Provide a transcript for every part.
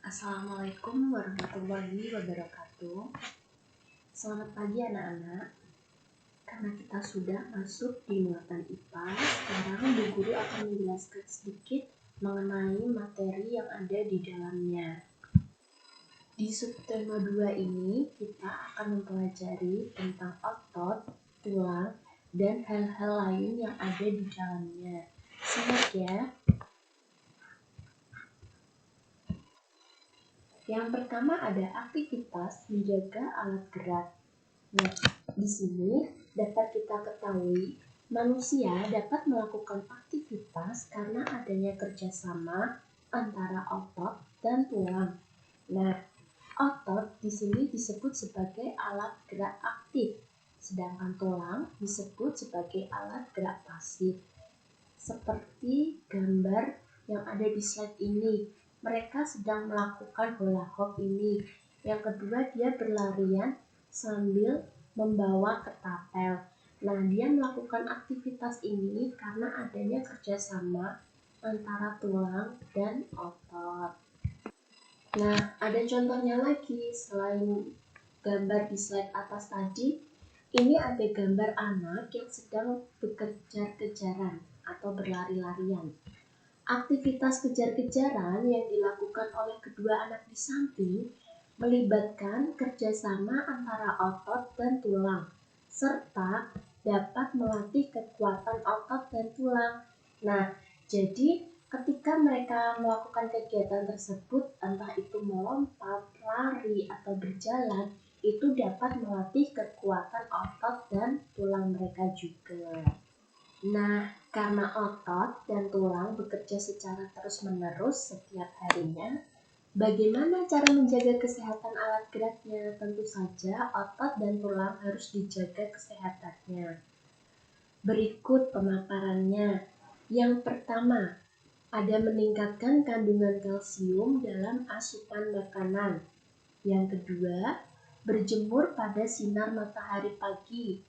Assalamualaikum warahmatullahi wabarakatuh. Selamat pagi anak-anak. Karena kita sudah masuk di muatan IPA, sekarang Bu Guru akan menjelaskan sedikit mengenai materi yang ada di dalamnya. Di subtema 2 ini kita akan mempelajari tentang otot, tulang, dan hal-hal lain yang ada di dalamnya. Simak ya. Yang pertama ada aktivitas menjaga alat gerak. Nah, di sini dapat kita ketahui manusia dapat melakukan aktivitas karena adanya kerjasama antara otot dan tulang. Nah, otot di sini disebut sebagai alat gerak aktif, sedangkan tulang disebut sebagai alat gerak pasif. Seperti gambar yang ada di slide ini. Mereka sedang melakukan hula hoop ini. Yang kedua, dia berlarian sambil membawa ketapel. Nah, dia melakukan aktivitas ini karena adanya kerjasama antara tulang dan otot. Nah, ada contohnya lagi selain gambar di slide atas tadi. Ini ada gambar anak yang sedang berkejar-kejaran atau berlari-larian. Aktivitas kejar-kejaran yang dilakukan oleh kedua anak di samping melibatkan kerjasama antara otot dan tulang, serta dapat melatih kekuatan otot dan tulang. Nah, jadi ketika mereka melakukan kegiatan tersebut, entah itu melompat, lari, atau berjalan, itu dapat melatih kekuatan otot dan tulang mereka juga. Nah, karena otot dan tulang bekerja secara terus-menerus setiap harinya, bagaimana cara menjaga kesehatan alat geraknya? Tentu saja otot dan tulang harus dijaga kesehatannya. Berikut pemaparannya. Yang pertama, ada meningkatkan kandungan kalsium dalam asupan makanan. Yang kedua, berjemur pada sinar matahari pagi.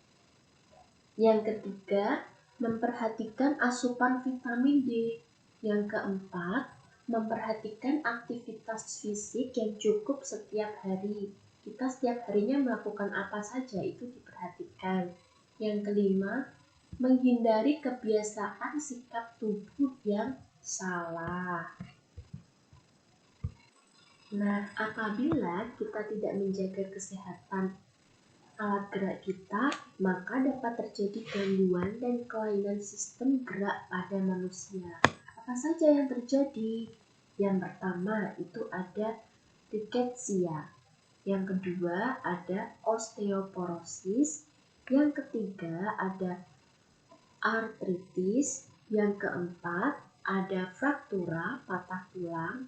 Yang ketiga, memperhatikan asupan vitamin D. Yang keempat, memperhatikan aktivitas fisik yang cukup setiap hari. Kita setiap harinya melakukan apa saja itu diperhatikan. Yang kelima, menghindari kebiasaan sikap tubuh yang salah. Nah, apabila kita tidak menjaga kesehatan alat gerak kita, maka dapat terjadi gangguan dan kelainan sistem gerak pada manusia. Apa saja yang terjadi? Yang pertama itu ada riketsia. Yang kedua ada osteoporosis. Yang ketiga ada artritis. Yang keempat ada fraktura, patah tulang.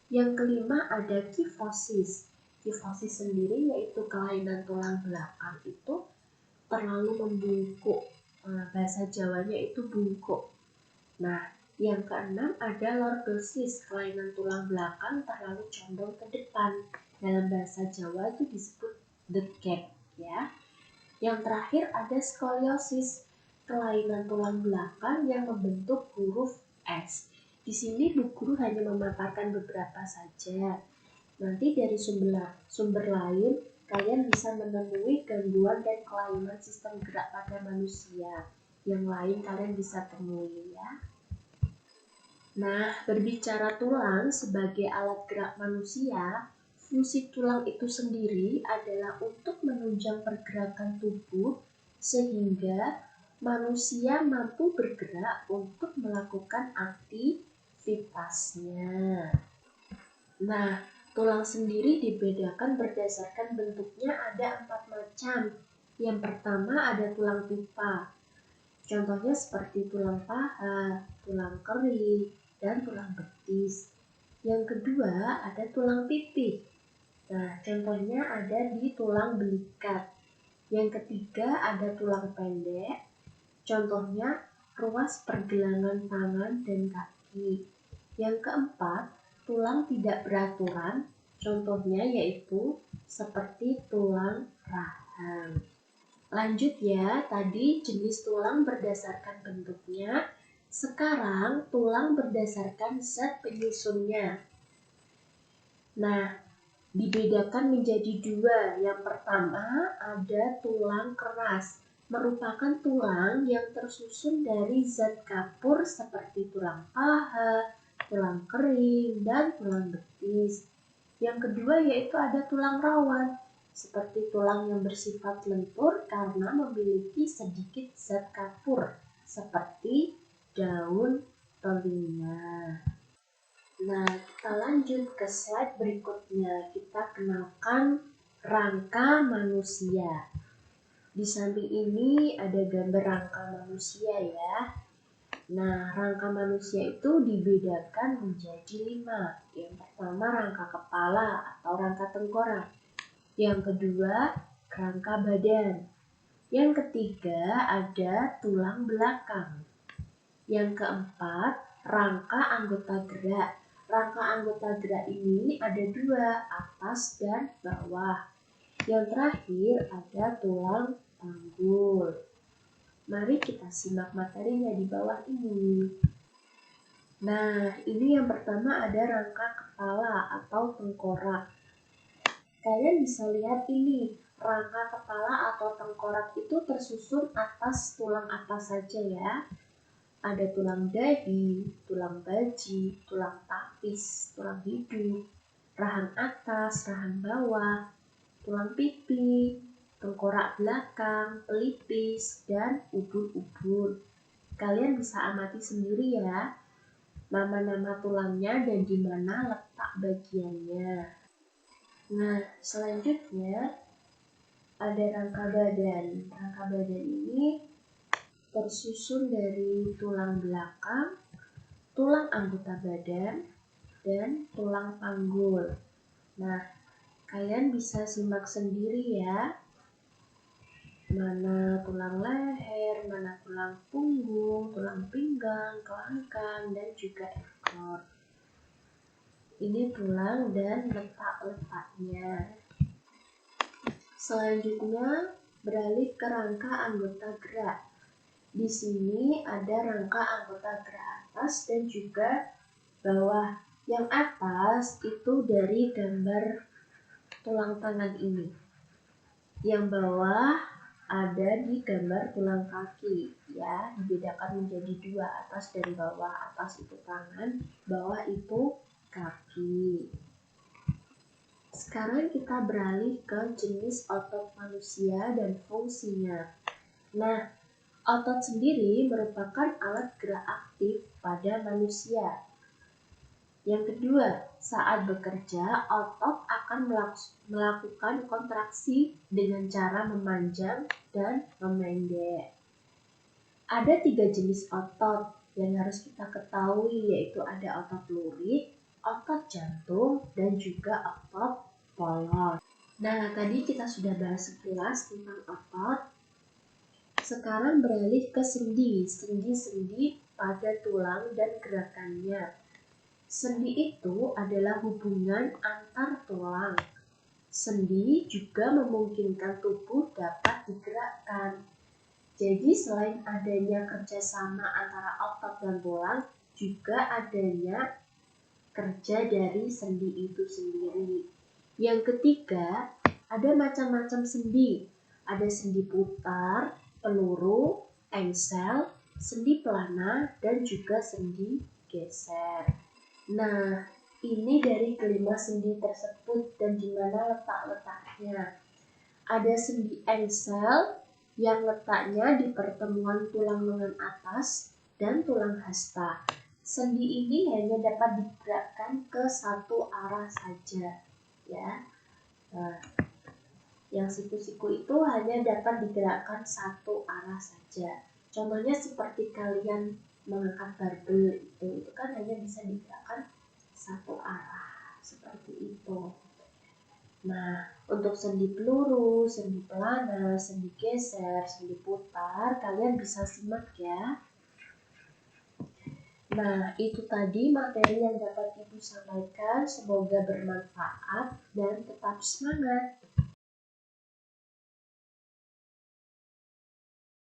Yang kelima ada kifosis. Kifosis sendiri yaitu kelainan tulang belakang itu terlalu membungkuk. Bahasa Jawanya itu bungkuk. Nah, yang keenam ada lordosis, kelainan tulang belakang terlalu condong ke depan. Dalam bahasa Jawa itu disebut the gap, ya. Yang terakhir ada skoliosis, kelainan tulang belakang yang membentuk huruf S. Di sini Bu Guru hanya memaparkan beberapa saja. Nanti dari sumber lain, kalian bisa menemui gangguan dan kelainan sistem gerak pada manusia. Yang lain kalian bisa temui ya. Nah, berbicara tulang sebagai alat gerak manusia, fungsi tulang itu sendiri adalah untuk menunjang pergerakan tubuh sehingga manusia mampu bergerak untuk melakukan aktivitasnya. Nah, tulang sendiri dibedakan berdasarkan bentuknya ada 4 macam. Yang pertama ada tulang pipa. Contohnya seperti tulang paha, tulang keri, dan tulang betis. Yang kedua ada tulang pipih. Nah, contohnya ada di tulang belikat. Yang ketiga ada tulang pendek. Contohnya ruas pergelangan tangan dan kaki. Yang keempat, tulang tidak beraturan, contohnya yaitu seperti tulang rahang. Lanjut ya, tadi jenis tulang berdasarkan bentuknya, sekarang tulang berdasarkan zat penyusunnya. Nah, dibedakan menjadi dua. Yang pertama ada tulang keras, merupakan tulang yang tersusun dari zat kapur seperti tulang paha, tulang kering, dan tulang betis. Yang kedua yaitu ada tulang rawan, seperti tulang yang bersifat lentur karena memiliki sedikit zat kapur, seperti daun telinga. Nah, kita lanjut ke slide berikutnya. Kita kenalkan rangka manusia. Di samping ini ada gambar rangka manusia ya. Nah, rangka manusia itu dibedakan menjadi 5. Yang pertama rangka kepala atau rangka tengkorak. Yang kedua rangka badan. Yang ketiga ada tulang belakang. Yang keempat rangka anggota gerak. Rangka anggota gerak ini ada 2, atas dan bawah. Yang terakhir ada tulang panggul. Mari kita simak materinya di bawah ini. Nah, ini yang pertama ada rangka kepala atau tengkorak. Kalian bisa lihat ini, rangka kepala atau tengkorak itu tersusun atas tulang atas saja ya. Ada tulang dahi, tulang baji, tulang tapis, tulang hidung, rahang atas, rahang bawah, tulang pipi, tengkorak belakang, pelipis, dan ubun-ubun. Kalian bisa amati sendiri ya, nama-nama tulangnya dan di mana letak bagiannya. Nah, selanjutnya ada rangka badan. Rangka badan ini tersusun dari tulang belakang, tulang anggota badan, dan tulang panggul. Nah, kalian bisa simak sendiri ya, mana tulang leher, mana tulang punggung, tulang pinggang, kelangkang, dan juga ekor. Ini tulang dan letak-letaknya. Selanjutnya beralih ke rangka anggota gerak. Di sini ada rangka anggota gerak atas dan juga bawah. Yang atas itu dari gambar tulang tangan ini. Yang bawah ada di gambar tulang kaki ya, dibedakan menjadi 2, atas dan bawah. Atas itu tangan, bawah itu kaki. Sekarang kita beralih ke jenis otot manusia dan fungsinya. Nah, otot sendiri merupakan alat gerak aktif pada manusia. Yang kedua, saat bekerja, otot akan melakukan kontraksi dengan cara memanjang dan memendek. Ada 3 jenis otot yang harus kita ketahui, yaitu ada otot lurik, otot jantung, dan juga otot polos. Nah, tadi kita sudah bahas sekilas tentang otot. Sekarang beralih ke sendi. Sendi-sendi pada tulang dan gerakannya. Sendi itu adalah hubungan antar tulang. Sendi juga memungkinkan tubuh dapat digerakkan. Jadi selain adanya kerjasama antara otot dan tulang, juga adanya kerja dari sendi itu sendiri. Yang ketiga, ada macam-macam sendi. Ada sendi putar, peluru, engsel, sendi pelana, dan juga sendi geser. Nah, ini dari kelima sendi tersebut dan di mana letak-letaknya. Ada sendi engsel yang letaknya di pertemuan tulang lengan atas dan tulang hasta. Sendi ini hanya dapat digerakkan ke satu arah saja, ya. Nah, yang siku-siku itu hanya dapat digerakkan satu arah saja. Contohnya seperti kalian mengangkat barbel itu kan hanya bisa digerakkan satu arah seperti itu. Nah, untuk sendi peluru, sendi pelana, sendi geser, sendi putar, kalian bisa simak ya. Nah, itu tadi materi yang dapat Ibu sampaikan. Semoga bermanfaat dan tetap semangat.